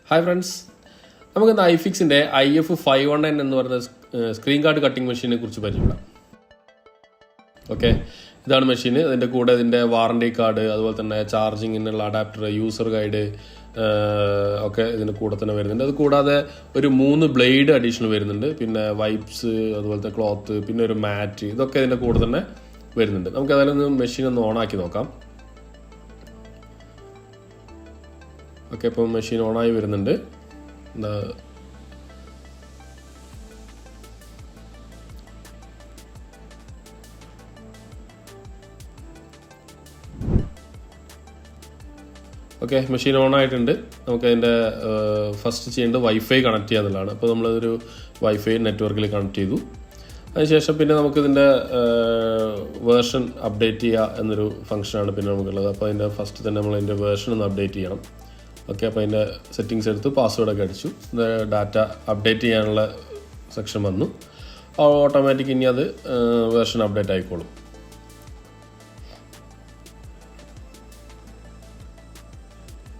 Hi friends, നമുക്ക് ഐഫിക്സിൻ്റെ IF519 എന്ന് പറയുന്ന സ്ക്രീൻ കാർഡ് കട്ടിംഗ് മെഷീനെ കുറിച്ച് പരിചയപ്പെടാം. ഓക്കെ, ഇതാണ് മെഷീൻ. അതിൻ്റെ കൂടെ ഇതിൻ്റെ വാറണ്ടി കാർഡ്, അതുപോലെ തന്നെ ചാർജിങ്ങിനുള്ള അഡാപ്റ്റർ, യൂസർ ഗൈഡ് ഒക്കെ ഇതിൻ്റെ കൂടെ തന്നെ വരുന്നുണ്ട്. അത് കൂടാതെ ഒരു 3 ബ്ലേഡ് അഡീഷണൽ വരുന്നുണ്ട്. പിന്നെ വൈപ്സ്, അതുപോലത്തെ ക്ലോത്ത്, പിന്നെ ഒരു മാറ്റ്, ഇതൊക്കെ ഇതിൻ്റെ കൂടെ തന്നെ വരുന്നുണ്ട്. നമുക്ക് അതിലൊന്ന് മെഷീൻ ഒന്ന് ഓണാക്കി നോക്കാം. ഓക്കെ, ഇപ്പം മെഷീൻ ഓണായി വരുന്നുണ്ട്. ഓക്കെ, മെഷീൻ ഓൺ ആയിട്ടുണ്ട്. നമുക്കതിൻ്റെ ഫസ്റ്റ് ചെയ്യേണ്ടത് വൈഫൈ കണക്ട് ചെയ്യുക എന്നുള്ളതാണ്. അപ്പോൾ നമ്മളതൊരു വൈഫൈ നെറ്റ്വർക്കിൽ കണക്ട് ചെയ്തു. അതിനുശേഷം പിന്നെ നമുക്കിതിൻ്റെ വേർഷൻ അപ്ഡേറ്റ് ചെയ്യുക എന്നൊരു ഫംഗ്ഷനാണ് പിന്നെ നമുക്കുള്ളത്. അപ്പോൾ അതിൻ്റെ ഫസ്റ്റ് തന്നെ നമ്മൾ അതിൻ്റെ വേർഷൻ ഒന്ന് അപ്ഡേറ്റ് ചെയ്യണം. ഓക്കെ, അപ്പോൾ അതിൻ്റെ സെറ്റിങ്സ് എടുത്ത് പാസ്വേഡൊക്കെ അടിച്ചു. ഡാറ്റ അപ്ഡേറ്റ് ചെയ്യാനുള്ള സെക്ഷൻ വന്നു. ഓട്ടോമാറ്റിക് ഇനി അത് വേർഷൻ അപ്ഡേറ്റ് ആയിക്കോളും.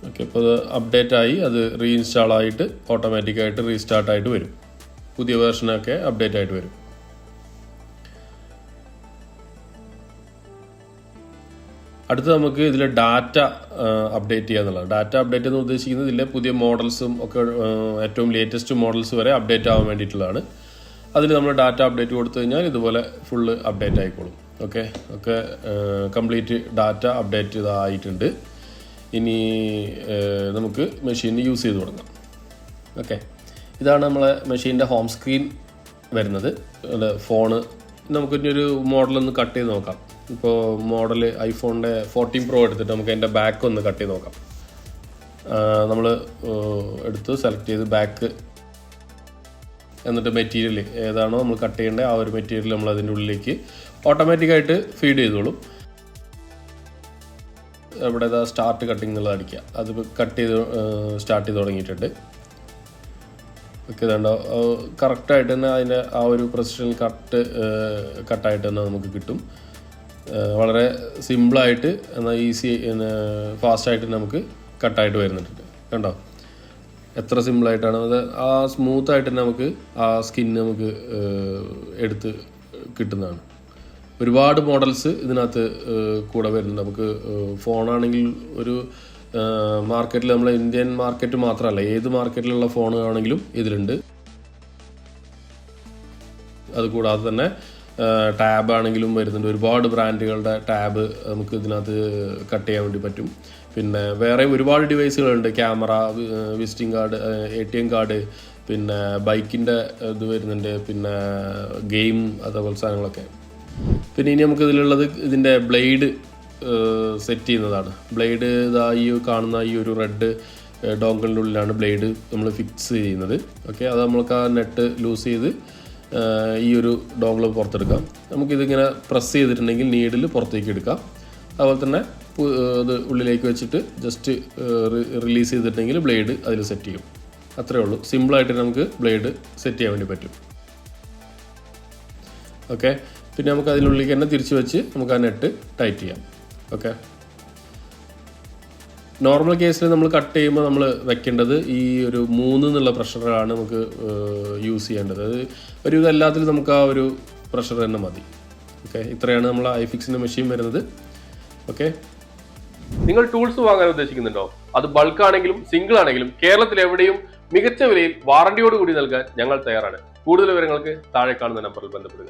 ഓക്കെ, അപ്പോൾ അത് അപ്ഡേറ്റ് ആയി, അത് റീഇൻസ്റ്റാൾ ആയിട്ട് ഓട്ടോമാറ്റിക്കായിട്ട് റീസ്റ്റാർട്ടായിട്ട് വരും. പുതിയ വേർഷനൊക്കെ അപ്ഡേറ്റ് ആയിട്ട് വരും. അടുത്ത് നമുക്ക് ഇതിൽ ഡാറ്റ അപ്ഡേറ്റ് ചെയ്യുക എന്നുള്ളത്. ഡാറ്റ അപ്ഡേറ്റ് എന്ന് ഉദ്ദേശിക്കുന്നത് ഇതിലെ പുതിയ മോഡൽസും ഒക്കെ ഏറ്റവും ലേറ്റസ്റ്റ് മോഡൽസ് വരെ അപ്ഡേറ്റ് ആവാൻ വേണ്ടിയിട്ടുള്ളതാണ്. അതിന് നമ്മൾ ഡാറ്റ അപ്ഡേറ്റ് കൊടുത്തു കഴിഞ്ഞാൽ ഇതുപോലെ ഫുള്ള് അപ്ഡേറ്റ് ആയിക്കോളും. ഓക്കെ, കംപ്ലീറ്റ് ഡാറ്റ അപ്ഡേറ്റ് ഇതായിട്ടുണ്ട്. ഇനി നമുക്ക് മെഷീൻ യൂസ് ചെയ്ത് തുടങ്ങാം. ഓക്കെ, ഇതാണ് നമ്മളെ മെഷീൻ്റെ ഹോം സ്ക്രീൻ വരുന്നത്. ഫോണ് നമുക്കിനി ഒരു മോഡലൊന്ന് കട്ട് ചെയ്ത് നോക്കാം. ഇപ്പോൾ മോഡൽ ഐഫോണിൻ്റെ 14 Pro എടുത്തിട്ട് നമുക്ക് അതിൻ്റെ ബാക്ക് ഒന്ന് കട്ട് ചെയ്ത് നോക്കാം. നമ്മൾ എടുത്ത് സെലക്ട് ചെയ്ത് ബാക്ക്, എന്നിട്ട് മെറ്റീരിയൽ ഏതാണോ നമ്മൾ കട്ട് ചെയ്യേണ്ടത് ആ ഒരു മെറ്റീരിയൽ നമ്മൾ അതിൻ്റെ ഉള്ളിലേക്ക് ഓട്ടോമാറ്റിക്കായിട്ട് ഫീഡ് ചെയ്തോളും. ഇവിടെ സ്റ്റാർട്ട് കട്ടിങ് എന്നുള്ളത് അടിക്കുക. അത് കട്ട് ചെയ്ത് സ്റ്റാർട്ട് ചെയ്ത് തുടങ്ങിയിട്ടുണ്ട്. ഓക്കെ, ഇതുണ്ടോ, കറക്റ്റായിട്ട് തന്നെ അതിൻ്റെ ആ ഒരു പ്രൊസിഷൻ കട്ടായിട്ട് തന്നെ നമുക്ക് കിട്ടും. വളരെ സിമ്പിളായിട്ട് എന്നാൽ ഈസി ഫാസ്റ്റായിട്ട് നമുക്ക് കട്ടായിട്ട് വരുന്നുണ്ട്. കണ്ടോ, എത്ര സിമ്പിളായിട്ടാണ് അത്. ആ സ്മൂത്തായിട്ട് തന്നെ നമുക്ക് ആ സ്കിന്ന് നമുക്ക് എടുത്ത് കിട്ടുന്നതാണ്. ഒരുപാട് മോഡൽസ് ഇതിനകത്ത് കൂടെ വരുന്നുണ്ട്. നമുക്ക് ഫോണാണെങ്കിൽ ഒരു മാർക്കറ്റിൽ, നമ്മളെ ഇന്ത്യൻ മാർക്കറ്റ് മാത്രമല്ല, ഏത് മാർക്കറ്റിലുള്ള ഫോൺ ആണെങ്കിലും ഇതിലുണ്ട്. അതുകൂടാതെ തന്നെ ടാബ് ആണെങ്കിലും വരുന്നുണ്ട്. ഒരുപാട് ബ്രാൻഡുകളുടെ ടാബ് നമുക്ക് ഇതിനകത്ത് കട്ട് ചെയ്യാൻ വേണ്ടി പറ്റും. പിന്നെ വേറെ ഒരുപാട് ഡിവൈസുകളുണ്ട്. Camera, visiting card, ATM card, പിന്നെ ബൈക്കിൻ്റെ ഇത് വരുന്നുണ്ട്, പിന്നെ ഗെയിം, അതേപോലെ സാധനങ്ങളൊക്കെ. പിന്നെ ഇനി നമുക്ക് ഇതിലുള്ളത് ഇതിൻ്റെ ബ്ലേഡ് സെറ്റ് ചെയ്യുന്നതാണ്. ബ്ലേഡ് ഇതാ ഈ കാണുന്ന ഈ ഒരു റെഡ് ഡോങ്കിളിൻ്റെ ഉള്ളിലാണ് ബ്ലേഡ് നമ്മൾ ഫിക്സ് ചെയ്യുന്നത്. ഓക്കെ, അത് നമ്മൾക്ക് ആ നെറ്റ് ലൂസ് ചെയ്ത് ഈ ഒരു ഡോങ്കിൾ പുറത്തെടുക്കാം. നമുക്കിതിങ്ങനെ പ്രസ് ചെയ്തിട്ടുണ്ടെങ്കിൽ നീഡിൽ പുറത്തേക്ക് എടുക്കാം. അതുപോലെ തന്നെ അത് ഉള്ളിലേക്ക് വെച്ചിട്ട് ജസ്റ്റ് റിലീസ് ചെയ്തിട്ടുണ്ടെങ്കിൽ ബ്ലേഡ് അതിൽ സെറ്റ് ചെയ്യും. അത്രയേ ഉള്ളൂ. സിമ്പിളായിട്ട് നമുക്ക് ബ്ലേഡ് സെറ്റ് ചെയ്യാൻ വേണ്ടി പറ്റും. ഓക്കെ, പിന്നെ നമുക്ക് അതിനുള്ളിലേക്ക് തന്നെ തിരിച്ച് വെച്ച് നമുക്ക് ആ നെറ്റ് ടൈറ്റ് ചെയ്യാം. ഓക്കെ, നോർമൽ കേസിൽ നമ്മൾ കട്ട് ചെയ്യുമ്പോൾ നമ്മൾ വെക്കേണ്ടത് ഈ ഒരു 3 എന്നുള്ള പ്രഷറാണ് നമുക്ക് യൂസ് ചെയ്യേണ്ടത്. അത് ഒരു എല്ലാത്തിലും നമുക്ക് ആ ഒരു പ്രഷർ തന്നെ മതി. ഓക്കെ, ഇത്രയാണ് നമ്മൾ ഐഫിക്സിൻ്റെ മെഷീൻ വരുന്നത്. ഓക്കെ, നിങ്ങൾ ടൂൾസ് വാങ്ങാൻ ഉദ്ദേശിക്കുന്നുണ്ടോ? അത് ബൾക്ക് ആണെങ്കിലും സിംഗിൾ ആണെങ്കിലും കേരളത്തിൽ എവിടെയും മികച്ച വിലയിൽ വാറണ്ടിയോട് കൂടി നൽകാൻ ഞങ്ങൾ തയ്യാറാണ്. കൂടുതൽ വിവരങ്ങൾക്ക് താഴെ കാണുന്ന നമ്പറിൽ ബന്ധപ്പെടുക.